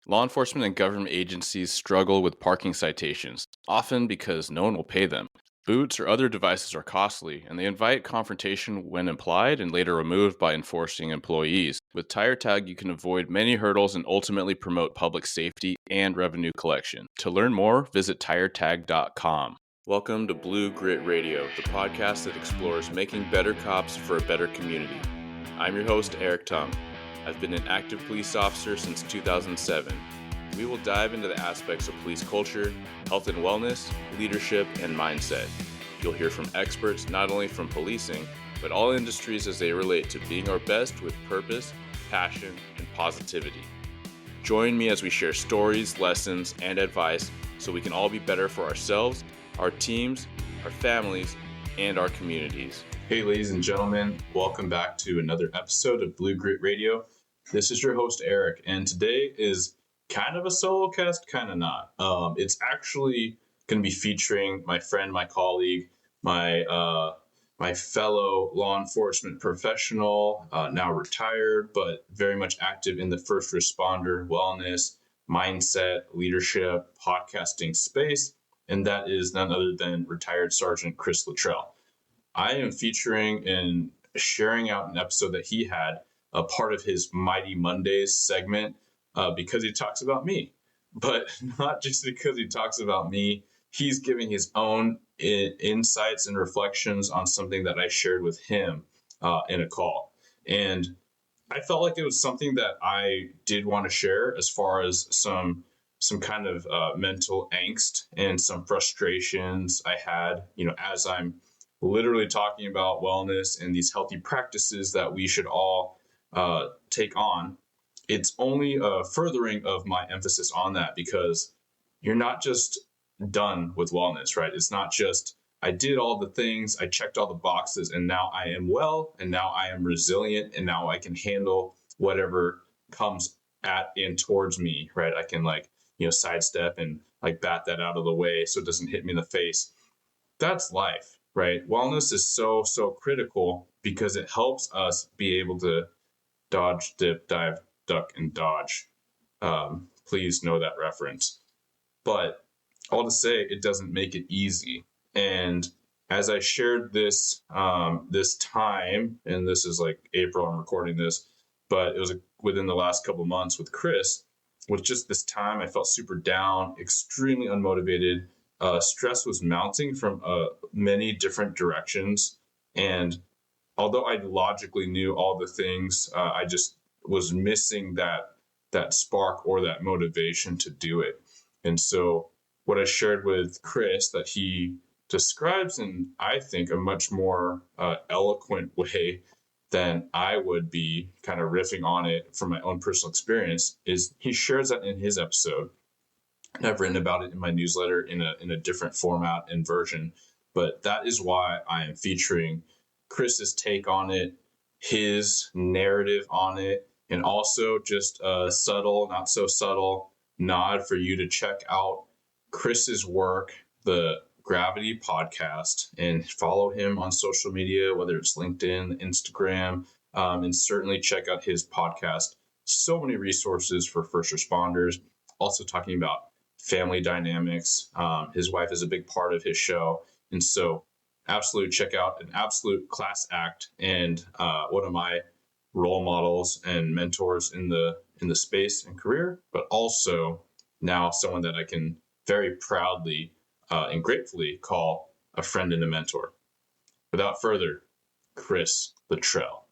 Law enforcement and government agencies struggle with parking citations, often because no one will pay them. Boots or other devices are costly, and they invite confrontation when implied and later removed by enforcing employees. With Tire Tag, you can avoid many hurdles and ultimately promote public safety and revenue collection. To learn more, visit tiretag.com. Welcome to Blue Grit Radio, the podcast that explores making better cops for a better community. I'm your host, Eric Tung. I've been an active police officer since 2007. We will dive into the aspects of police culture, health and wellness, leadership, and mindset. You'll hear from experts not only from policing, but all industries as they relate to being our best with purpose, passion, and positivity. Join me as we share stories, lessons, and advice so we can all be better for ourselves, our teams, our families, and our communities. Hey, ladies and gentlemen, welcome back to another episode of Blue Grit Radio. This is your host, Eric, and today is kind of a solo cast, kind of not. It's actually going to be featuring my friend, my colleague, my fellow law enforcement professional, now retired, but very much active in the first responder, wellness, mindset, leadership, podcasting space, and that is none other than retired Sergeant Chris Littrell. I am featuring and sharing out an episode that he had, a part of his Mighty Mondays segment, because he talks about me. But not just because he talks about me, he's giving his own insights and reflections on something that I shared with him in a call. And I felt like it was something that I did want to share as far as some kind of mental angst and some frustrations I had, as I'm literally talking about wellness and these healthy practices that we should all take on. It's only a furthering of my emphasis on that, because you're not just done with wellness, right? It's not just, I did all the things, I checked all the boxes, and now I am well, and now I am resilient, and now I can handle whatever comes at and towards me, right? I can sidestep and bat that out of the way so it doesn't hit me in the face. That's life, right? Wellness is so critical because it helps us be able to dodge, dip, dive, duck, and dodge. Please know that reference. But all to say, it doesn't make it easy. And as I shared this this time, and this is April, I'm recording this, but it was within the last couple of months with Chris, with just this time, I felt super down, extremely unmotivated. Stress was mounting from many different directions. And although I logically knew all the things, I just was missing that spark or that motivation to do it. And so what I shared with Chris, that he describes in, I think, a much more eloquent way than I would be kind of riffing on it from my own personal experience, is he shares that in his episode. And I've written about it in my newsletter in a different format and version, but that is why I am featuring Chris's take on it, his narrative on it, and also just a subtle, not so subtle nod for you to check out Chris's work, the Gravity podcast, and follow him on social media, whether it's LinkedIn, Instagram, and certainly check out his podcast. So many resources for first responders, also talking about family dynamics. His wife is a big part of his show. And so absolutely check out an absolute class act, and one of my role models and mentors in the space and career, but also now someone that I can very proudly and gratefully call a friend and a mentor. Without further, Chris Littrell.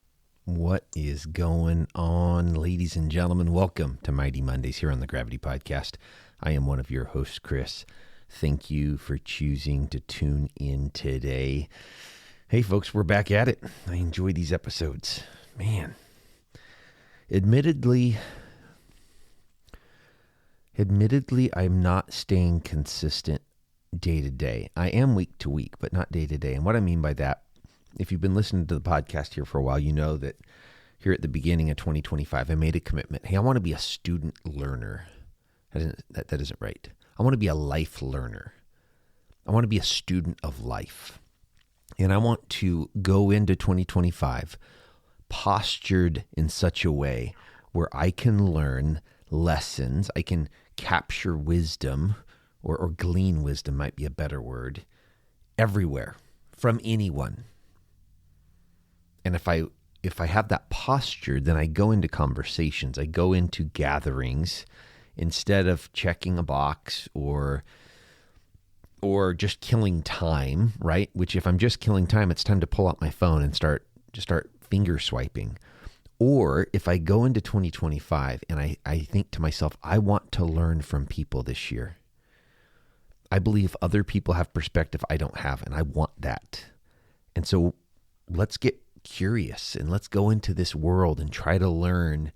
What is going on, ladies and gentlemen? Welcome to Mighty Mondays here on the Gravity Podcast. I am one of your hosts, Chris. Thank you for choosing to tune in today. Hey, folks, we're back at it. I enjoy these episodes. Man, admittedly, I'm not staying consistent day to day. I am week to week, but not day to day. And what I mean by that, if you've been listening to the podcast here for a while, you know that here at the beginning of 2025, I made a commitment. Hey, I want to be a student learner. That isn't right. I want to be a life learner. I want to be a student of life. And I want to go into 2025 postured in such a way where I can learn lessons. I can capture wisdom, or glean wisdom might be a better word, everywhere from anyone. And if I have that posture, then I go into conversations, I go into gatherings instead of checking a box or just killing time, right? Which if I'm just killing time, it's time to pull out my phone and start finger swiping. Or if I go into 2025 and I think to myself, I want to learn from people this year. I believe other people have perspective I don't have, and I want that. And so let's get curious and let's go into this world and try to learn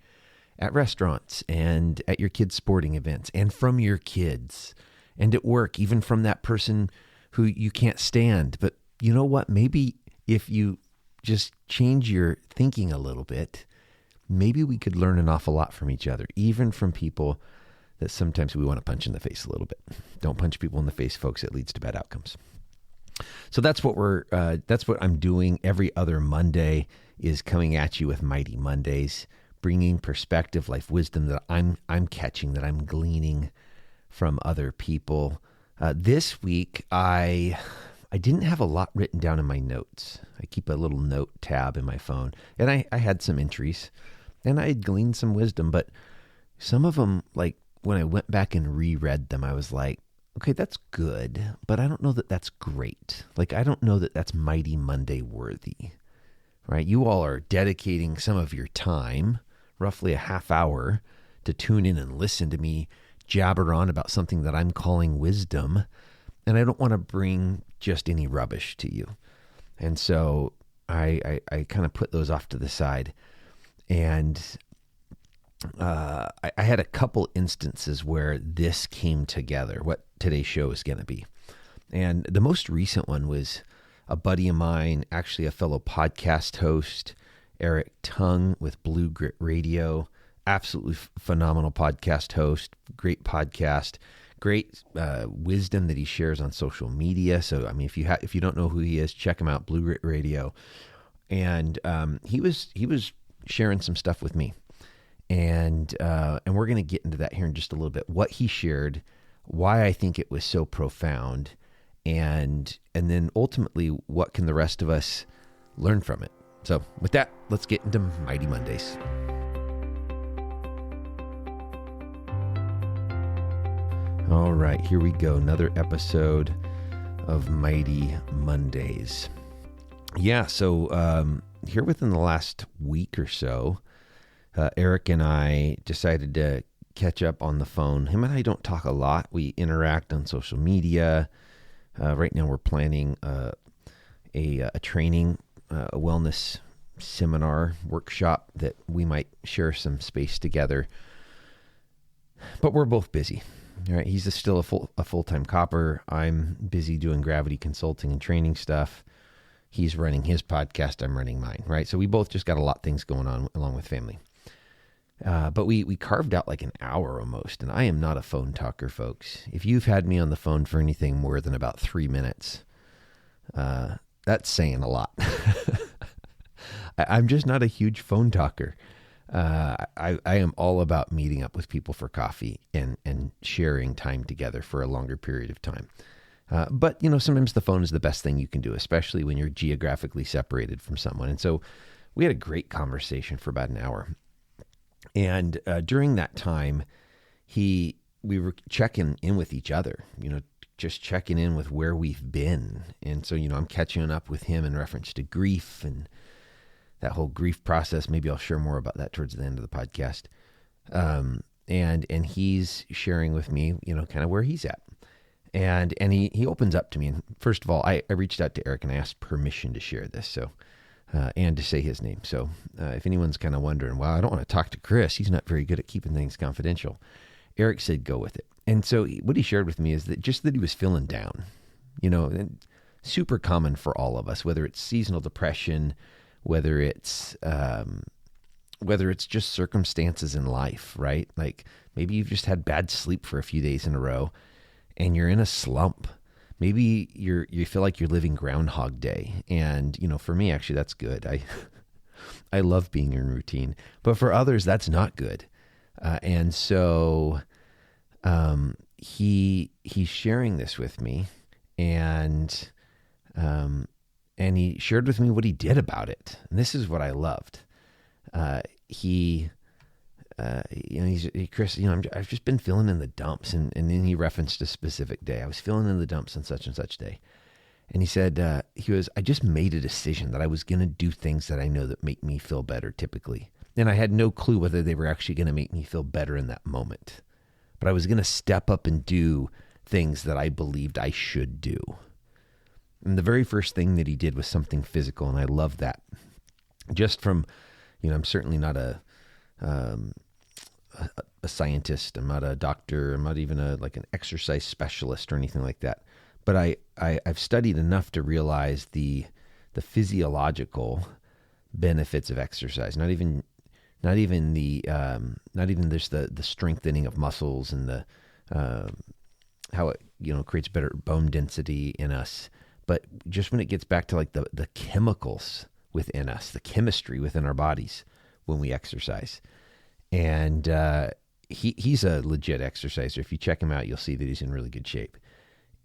at restaurants and at your kids' sporting events and from your kids and at work, even from that person who you can't stand. But you know what? Maybe if you just change your thinking a little bit, maybe we could learn an awful lot from each other, even from people that sometimes we want to punch in the face a little bit. Don't punch people in the face, folks. It leads to bad outcomes. So that's what I'm doing every other Monday, is coming at you with Mighty Mondays, bringing perspective, life wisdom that I'm catching, that I'm gleaning from other people. This week, I didn't have a lot written down in my notes. I keep a little note tab in my phone, and I had some entries, and I had gleaned some wisdom, but some of them, like when I went back and reread them, I was like, okay, that's good, but I don't know that that's great. Like, I don't know that that's Mighty Monday worthy, right? You all are dedicating some of your time, roughly a half hour, to tune in and listen to me jabber on about something that I'm calling wisdom. And I don't want to bring just any rubbish to you. And so I kind of put those off to the side. And I had a couple instances where this came together, what today's show is going to be. And the most recent one was a buddy of mine, actually a fellow podcast host, Eric Tung with Blue Grit Radio. Absolutely phenomenal podcast host, great podcast, great wisdom that he shares on social media. So, I mean, if you don't know who he is, check him out, Blue Grit Radio. And he was sharing some stuff with me. And we're going to get into that here in just a little bit. What he shared, why I think it was so profound, and then ultimately, what can the rest of us learn from it? So with that, let's get into Mighty Mondays. All right, here we go. Another episode of Mighty Mondays. Yeah, so here within the last week or so, Eric and I decided to catch up on the phone. Him and I don't talk a lot. We interact on social media. Right now we're planning a training, a wellness seminar workshop that we might share some space together. But we're both busy. All right, he's still a full-time copper. I'm busy doing gravity consulting and training stuff. He's running his podcast. I'm running mine, right? So we both just got a lot of things going on along with family. But we carved out like an hour almost, and I am not a phone talker, folks. If you've had me on the phone for anything more than about 3 minutes, that's saying a lot. I'm just not a huge phone talker. I am all about meeting up with people for coffee and sharing time together for a longer period of time. But, you know, sometimes the phone is the best thing you can do, especially when you're geographically separated from someone. And so we had a great conversation for about an hour. And during that time, we were checking in with each other, you know, just checking in with where we've been. And so, you know, I'm catching up with him in reference to grief and that whole grief process. Maybe I'll share more about that towards the end of the podcast. And he's sharing with me, you know, kind of where he's at. And he opens up to me. And first of all, I reached out to Eric and I asked permission to share this. So, and to say his name. So if anyone's kind of wondering, well, I don't want to talk to Chris. He's not very good at keeping things confidential. Eric said, go with it. And so what he shared with me is that he was feeling down, you know, and super common for all of us, whether it's seasonal depression, whether it's just circumstances in life, right? Like maybe you've just had bad sleep for a few days in a row and you're in a slump. Maybe you feel like you're living Groundhog Day. And, you know, for me, actually, that's good. I love being in routine. But for others, that's not good. And so he's sharing this with me, and he shared with me what he did about it. And this is what I loved. Chris, I've just been feeling in the dumps. And then he referenced a specific day. I was feeling in the dumps on such and such day. And he said, I just made a decision that I was going to do things that I know that make me feel better typically. And I had no clue whether they were actually going to make me feel better in that moment. But I was going to step up and do things that I believed I should do. And the very first thing that he did was something physical. And I love that. Just from, I'm certainly not a scientist. I'm not a doctor. I'm not even an exercise specialist or anything like that. But I've studied enough to realize the physiological benefits of exercise. Not even just the strengthening of muscles and the how it creates better bone density in us, but just when it gets back to the chemicals within us, the chemistry within our bodies when we exercise. And he's a legit exerciser. If you check him out, you'll see that he's in really good shape.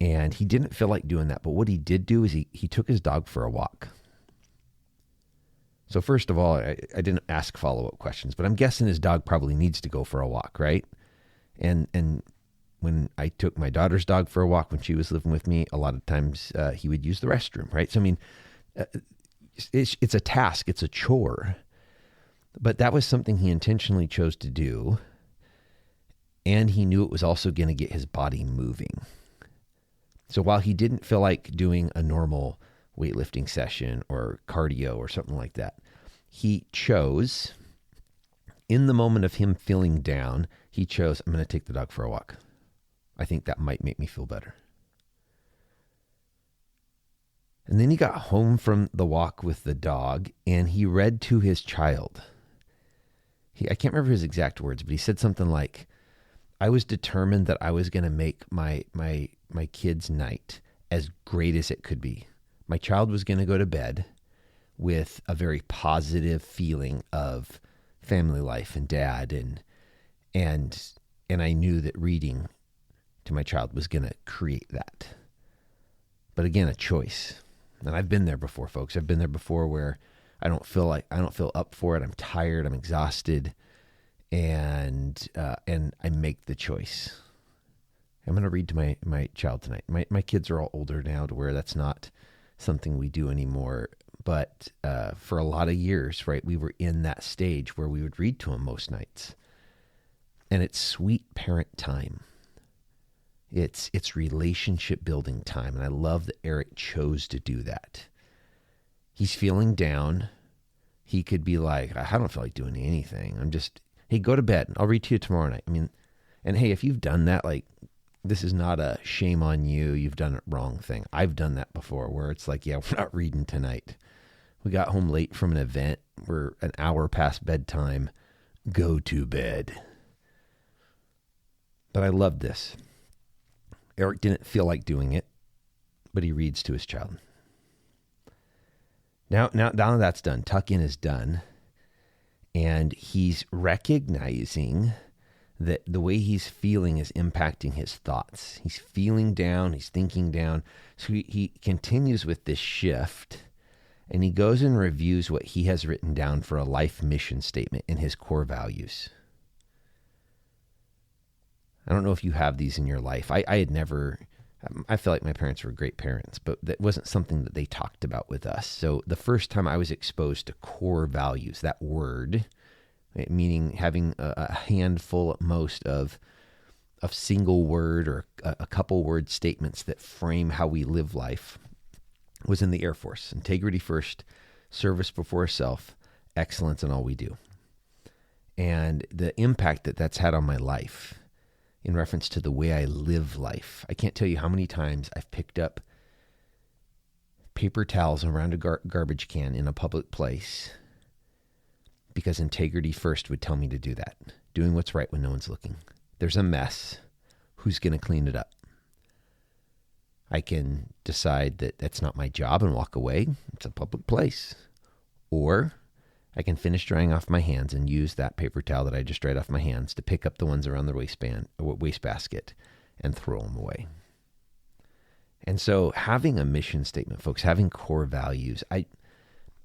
And he didn't feel like doing that. But what he did do is he took his dog for a walk. So first of all, I didn't ask follow-up questions, but I'm guessing his dog probably needs to go for a walk, right? And when I took my daughter's dog for a walk when she was living with me, a lot of times he would use the restroom, right? So, it's a task. It's a chore. But that was something he intentionally chose to do. And he knew it was also going to get his body moving. So while he didn't feel like doing a normal weightlifting session or cardio or something like that, he chose, in the moment of him feeling down, he chose, I'm going to take the dog for a walk. I think that might make me feel better. And then he got home from the walk with the dog and he read to his child. I can't remember his exact words, but he said something like, I was determined that I was going to make my kid's night as great as it could be. My child was going to go to bed with a very positive feeling of family life and dad, and I knew that reading to my child was going to create that. But again, a choice. And I've been there before, folks. I've been there before where I don't feel up for it. I'm tired. I'm exhausted. And I make the choice. I'm going to read to my child tonight. My kids are all older now to where that's not something we do anymore. But for a lot of years, right, we were in that stage where we would read to them most nights. And it's sweet parent time. It's relationship building time. And I love that Eric chose to do that. He's feeling down. He could be like, I don't feel like doing anything. Hey, go to bed. I'll read to you tomorrow night. And hey, if you've done that, this is not a shame on you. You've done it wrong thing. I've done that before where it's like, yeah, we're not reading tonight. We got home late from an event. We're an hour past bedtime. Go to bed. But I love this. Eric didn't feel like doing it, but he reads to his child. Now that's done. Tuck in is done. And he's recognizing that the way he's feeling is impacting his thoughts. He's feeling down. He's thinking down. So he continues with this shift, and he goes and reviews what he has written down for a life mission statement in his core values. I don't know if you have these in your life. I had never... I feel like my parents were great parents, but that wasn't something that they talked about with us. So the first time I was exposed to core values, that word, right, meaning having a handful at most of single word or a couple word statements that frame how we live life, was in the Air Force. Integrity first, service before self, excellence in all we do. And the impact that that's had on my life in reference to the way I live life. I can't tell you how many times I've picked up paper towels around a garbage can in a public place because integrity first would tell me to do that. Doing what's right when no one's looking. There's a mess. Who's going to clean it up? I can decide that that's not my job and walk away. It's a public place. Or I can finish drying off my hands and use that paper towel that I just dried off my hands to pick up the ones around the wastebasket and throw them away. And so having a mission statement, folks, having core values, I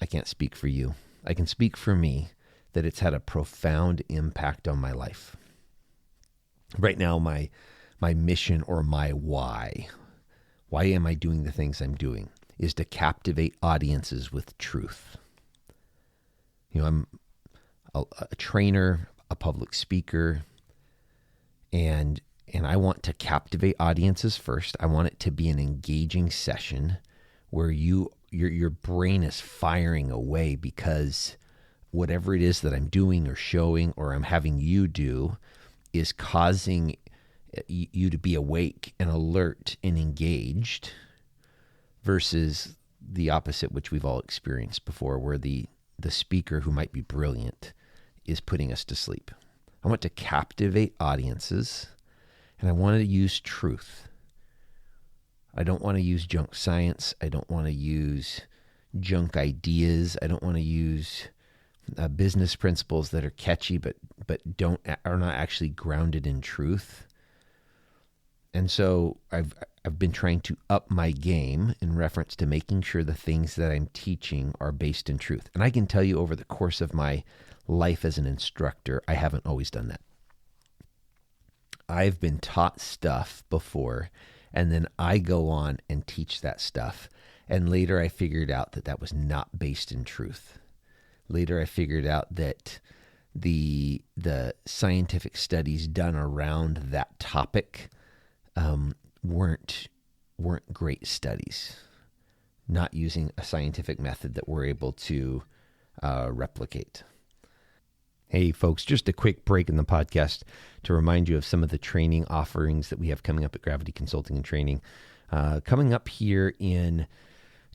can't speak for you. I can speak for me that it's had a profound impact on my life. Right now, my mission, or my why am I doing the things I'm doing, is to captivate audiences with truth. I'm a trainer, a public speaker, and I want to captivate audiences first. I want it to be an engaging session where your brain is firing away, because whatever it is that I'm doing or showing or I'm having you do is causing you to be awake and alert and engaged, versus the opposite, which we've all experienced before, where the speaker, who might be brilliant, is putting us to sleep. I want to captivate audiences, and I want to use truth. I don't want to use junk science. I don't want to use junk ideas. I don't want to use business principles that are catchy but are not actually grounded in truth. And so I've been trying to up my game in reference to making sure the things that I'm teaching are based in truth. And I can tell you, over the course of my life as an instructor, I haven't always done that. I've been taught stuff before, and then I go on and teach that stuff. And later I figured out that that was not based in truth. Later I figured out that the scientific studies done around that topic weren't great studies, not using a scientific method that we're able to replicate. Hey folks, just a quick break in the podcast to remind you of some of the training offerings that we have coming up at Gravity Consulting and Training. Coming up here in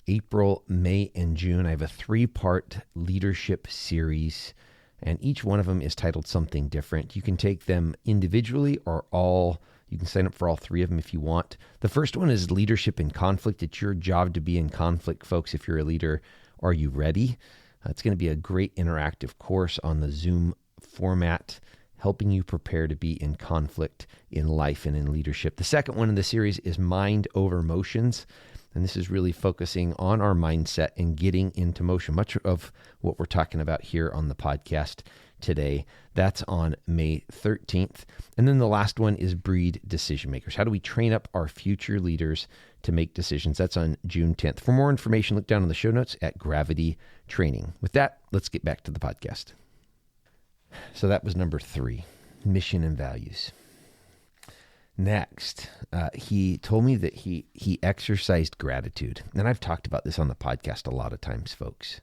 April, May, and June, I have a 3-part leadership series, and each one of them is titled something different. You can take them individually or all. You can sign up for all 3 of them if you want. The first one is leadership in conflict. It's your job to be in conflict, folks. If you're a leader, are you ready? It's going to be a great interactive course on the Zoom format, helping you prepare to be in conflict in life and in leadership. The second one in the series is mind over emotions. And this is really focusing on our mindset and getting into motion. Much of what we're talking about here on the podcast today, that's on May 13th. And then the last one is breed decision makers. How do we train up our future leaders to make decisions? That's on June 10th. For more information, look down in the show notes at Gravity Training. With that, let's get back to the podcast. So that was number 3, mission and values. Next, he told me that he exercised gratitude. And I've talked about this on the podcast a lot of times, folks.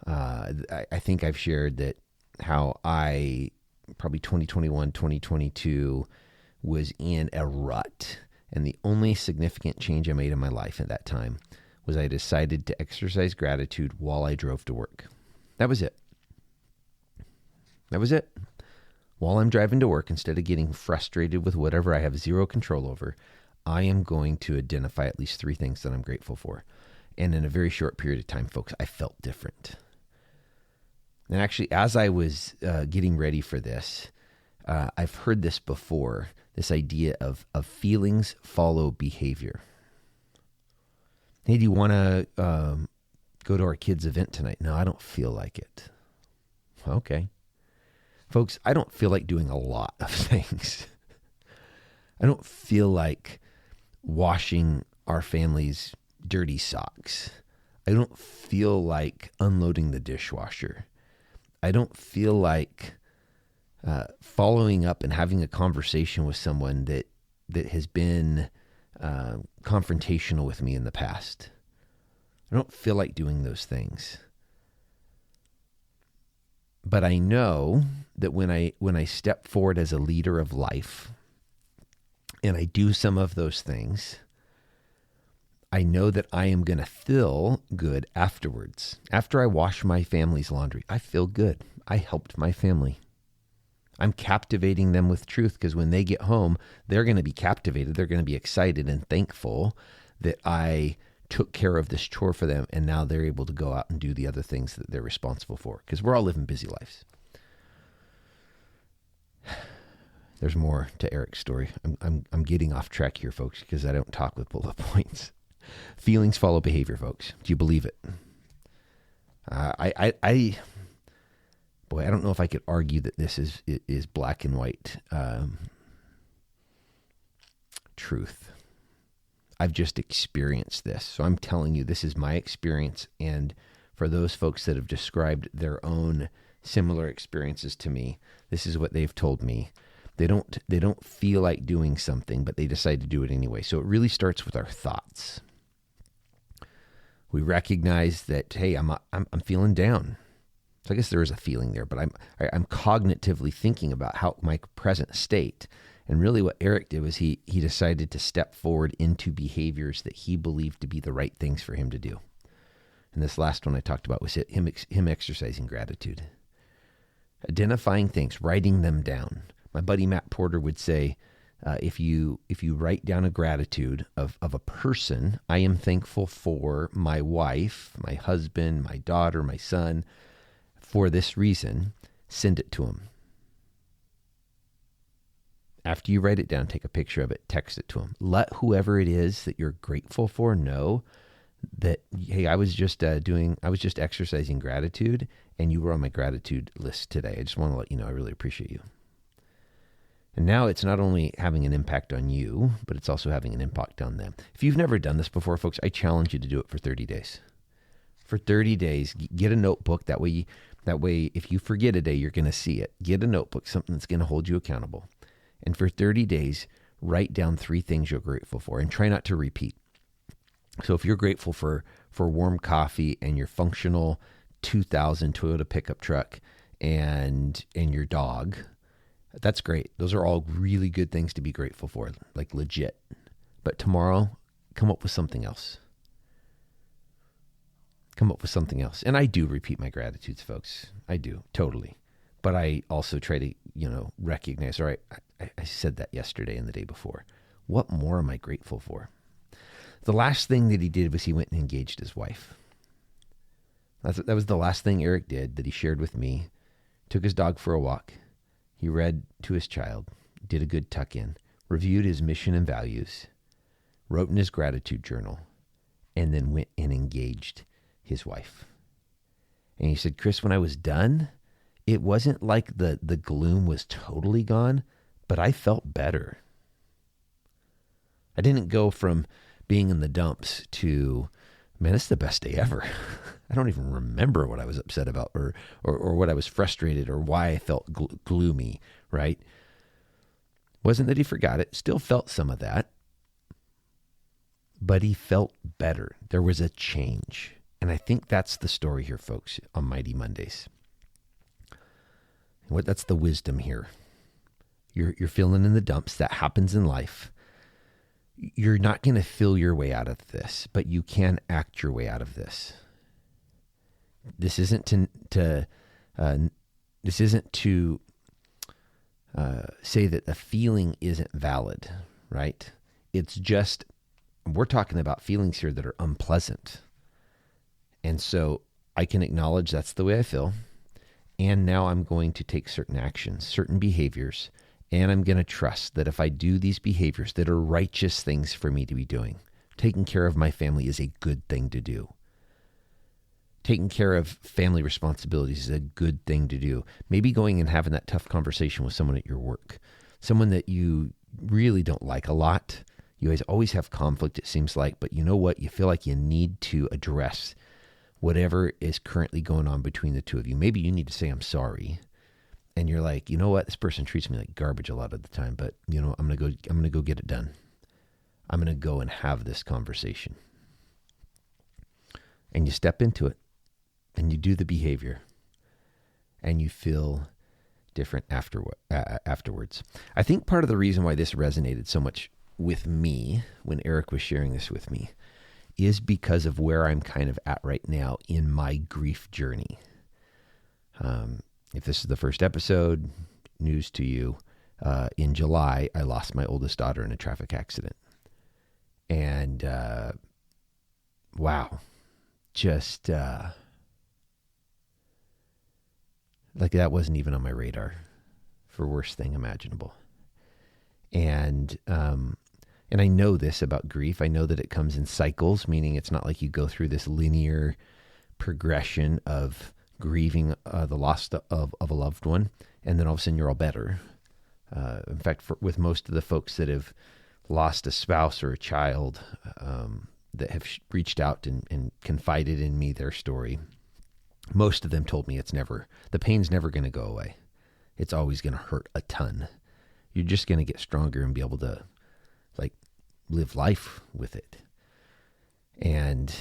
I think I've shared that how I, probably 2021, 2022, was in a rut. And the only significant change I made in my life at that time was I decided to exercise gratitude while I drove to work. That was it. That was it. While I'm driving to work, instead of getting frustrated with whatever I have zero control over, I am going to identify at least 3 things that I'm grateful for. And in a very short period of time, folks, I felt different. And actually, as I was getting ready for this, I've heard this before, this idea of feelings follow behavior. Hey, do you want to go to our kids' event tonight? No, I don't feel like it. Okay. Folks, I don't feel like doing a lot of things. I don't feel like washing our family's dirty socks. I don't feel like unloading the dishwasher. I don't feel like following up and having a conversation with someone that has been confrontational with me in the past. I don't feel like doing those things. But I know that when I step forward as a leader of life and I do some of those things, I know that I am going to feel good afterwards. After I wash my family's laundry, I feel good. I helped my family. I'm captivating them with truth, because when they get home, they're going to be captivated. They're going to be excited and thankful that I took care of this chore for them, and now they're able to go out and do the other things that they're responsible for, because we're all living busy lives. There's more to Eric's story. I'm getting off track here, folks, because I don't talk with bullet points. Feelings follow behavior, folks. Do you believe it? I don't know if I could argue that this is black and white truth. I've just experienced this. So I'm telling you, this is my experience. And for those folks that have described their own similar experiences to me, this is what they've told me. They don't feel like doing something, but they decide to do it anyway. So it really starts with our thoughts. We recognize that, hey, I'm feeling down. So I guess there is a feeling there, but I'm cognitively thinking about how my present state. And really what Eric did was he decided to step forward into behaviors that he believed to be the right things for him to do. And this last one I talked about was him exercising gratitude. Identifying things, writing them down. My buddy Matt Porter would say, if you write down a gratitude of a person, I am thankful for my wife, my husband, my daughter, my son, for this reason, send it to him. After you write it down, take a picture of it, text it to him. Let whoever it is that you're grateful for know that, hey, I was just exercising gratitude, and you were on my gratitude list today. I just want to let you know I really appreciate you. And now it's not only having an impact on you, but it's also having an impact on them. If you've never done this before, folks, I challenge you to do it for 30 days. For 30 days, get a notebook. That way, if you forget a day, you're going to see it. Get a notebook, something that's going to hold you accountable. And for 30 days, write down 3 things you're grateful for, and try not to repeat. So if you're grateful for warm coffee and your functional 2000 Toyota pickup truck and your dog, that's great. Those are all really good things to be grateful for, like legit. But tomorrow, come up with something else. Come up with something else. And I do repeat my gratitudes, folks. I do, totally. But I also try to, recognize, all right, I said that yesterday and the day before. What more am I grateful for? The last thing that he did was he went and engaged his wife. That was the last thing Eric did that he shared with me. Took his dog for a walk. He read to his child, did a good tuck-in, reviewed his mission and values, wrote in his gratitude journal, and then went and engaged his wife. And he said, Chris, when I was done, it wasn't like the gloom was totally gone, but I felt better. I didn't go from being in the dumps to, man, it's the best day ever. I don't even remember what I was upset about or what I was frustrated or why I felt gloomy, right? Wasn't that he forgot it. Still felt some of that. But he felt better. There was a change. And I think that's the story here, folks, on Mighty Mondays. That's the wisdom here. You're feeling in the dumps. That happens in life. You're not going to feel your way out of this, but you can act your way out of this. This isn't to say that the feeling isn't valid, right? It's just, we're talking about feelings here that are unpleasant. And so I can acknowledge that's the way I feel. And now I'm going to take certain actions, certain behaviors, and I'm going to trust that if I do these behaviors that are righteous things for me to be doing, taking care of my family is a good thing to do. Taking care of family responsibilities is a good thing to do. Maybe going and having that tough conversation with someone at your work, someone that you really don't like a lot. You guys always have conflict, it seems like, but you know what? You feel like you need to address whatever is currently going on between the two of you. Maybe you need to say, I'm sorry. And you're like, you know what? This person treats me like garbage a lot of the time, but I'm going to go get it done. I'm going to go and have this conversation. And you step into it and you do the behavior and you feel different afterwards. I think part of the reason why this resonated so much with me when Eric was sharing this with me is because of where I'm kind of at right now in my grief journey. If this is the first episode, news to you, in July, I lost my oldest daughter in a traffic accident. And wow, just like that wasn't even on my radar for worst thing imaginable. And I know this about grief. I know that it comes in cycles, meaning it's not like you go through this linear progression of grieving the loss of a loved one, and then all of a sudden you're all better. In fact, with most of the folks that have lost a spouse or a child that have reached out and confided in me their story, most of them told me the pain's never going to go away. It's always going to hurt a ton. You're just going to get stronger and be able to like live life with it. And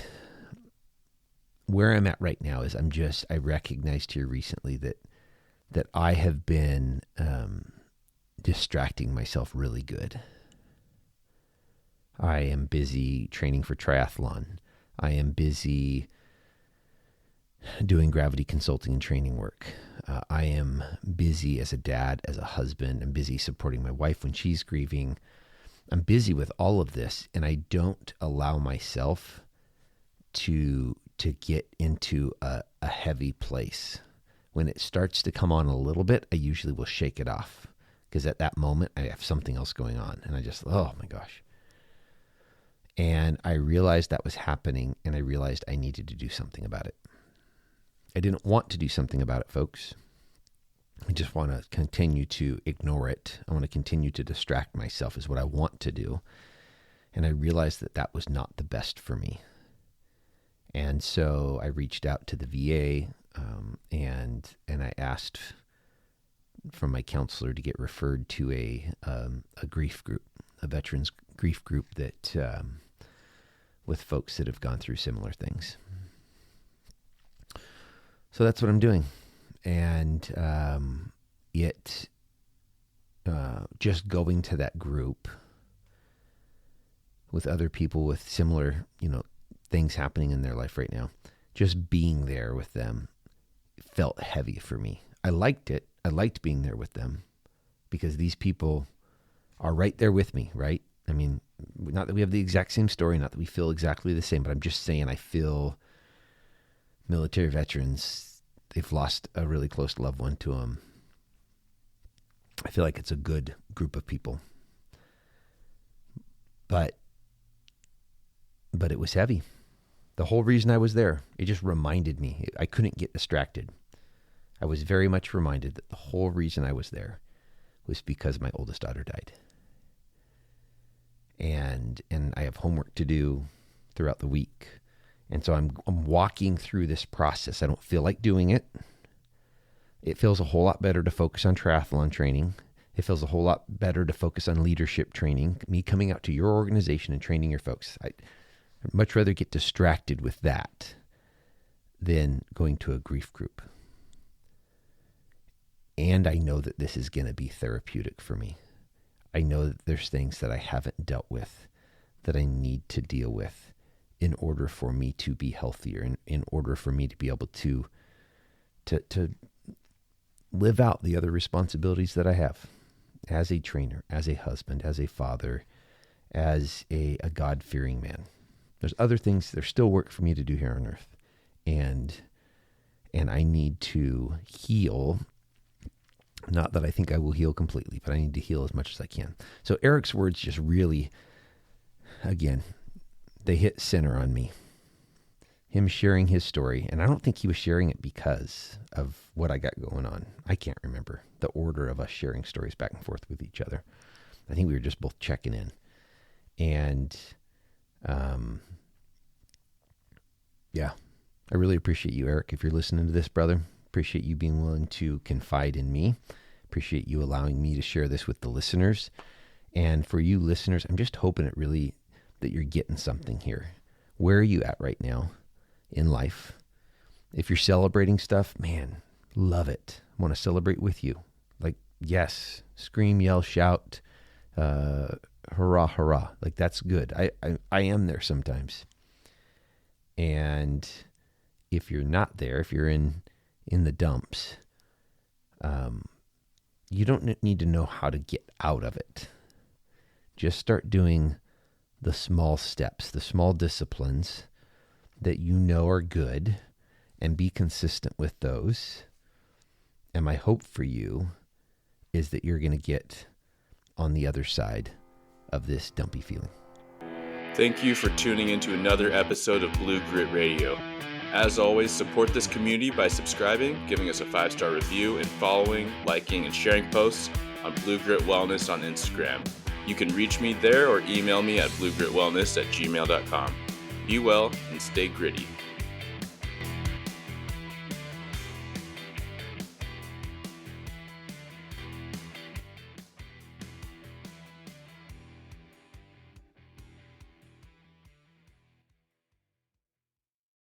where I'm at right now is I recognized here recently that I have been distracting myself really good. I am busy training for triathlon. I am busy doing gravity consulting and training work. I am busy as a dad, as a husband. I'm busy supporting my wife when she's grieving. I'm busy with all of this, and I don't allow myself to get into a heavy place. When it starts to come on a little bit, I usually will shake it off, because at that moment I have something else going on, and I just, oh my gosh. And I realized that was happening, and I realized I needed to do something about it. I didn't want to do something about it, folks. I just want to continue to ignore it. I want to continue to distract myself is what I want to do. And I realized that was not the best for me. And so I reached out to the VA and I asked from my counselor to get referred to a grief group, a veterans grief group that with folks that have gone through similar things. So that's what I'm doing. And just going to that group with other people with similar, things happening in their life right now, just being there with them felt heavy for me. I liked it. I liked being there with them because these people are right there with me, right? I mean, not that we have the exact same story, not that we feel exactly the same, but I'm just saying I feel military veterans, they've lost a really close loved one to them. I feel like it's a good group of people. But it was heavy. The whole reason I was there, it just reminded me. I couldn't get distracted. I was very much reminded that the whole reason I was there was because my oldest daughter died. And I have homework to do throughout the week. And so I'm walking through this process. I don't feel like doing it. It feels a whole lot better to focus on triathlon training. It feels a whole lot better to focus on leadership training. Me coming out to your organization and training your folks. I'd much rather get distracted with that than going to a grief group. And I know that this is going to be therapeutic for me. I know that there's things that I haven't dealt with that I need to deal with in order for me to be healthier, in order for me to be able to live out the other responsibilities that I have as a trainer, as a husband, as a father, as a God-fearing man. There's other things, there's still work for me to do here on earth. And I need to heal. Not that I think I will heal completely, but I need to heal as much as I can. So Eric's words just really, again, they hit center on me. Him sharing his story, and I don't think he was sharing it because of what I got going on. I can't remember the order of us sharing stories back and forth with each other. I think we were just both checking in. And, yeah, I really appreciate you, Eric. If you're listening to this, brother, appreciate you being willing to confide in me. Appreciate you allowing me to share this with the listeners. And for you listeners, I'm just hoping that you're getting something here. Where are you at right now in life? If you're celebrating stuff, man, love it. I want to celebrate with you. Like, yes, scream, yell, shout, hurrah, hurrah. Like, that's good. I am there sometimes. And if you're not there, if you're in the dumps, you don't need to know how to get out of it. Just start doing the small steps, the small disciplines that you know are good and be consistent with those. And my hope for you is that you're going to get on the other side of this dumpy feeling. Thank you for tuning into another episode of Blue Grit Radio. As always, support this community by subscribing, giving us a 5-star review, and following, liking, and sharing posts on Blue Grit Wellness on Instagram. You can reach me there or email me at bluegritwellness@gmail.com. Be well and stay gritty.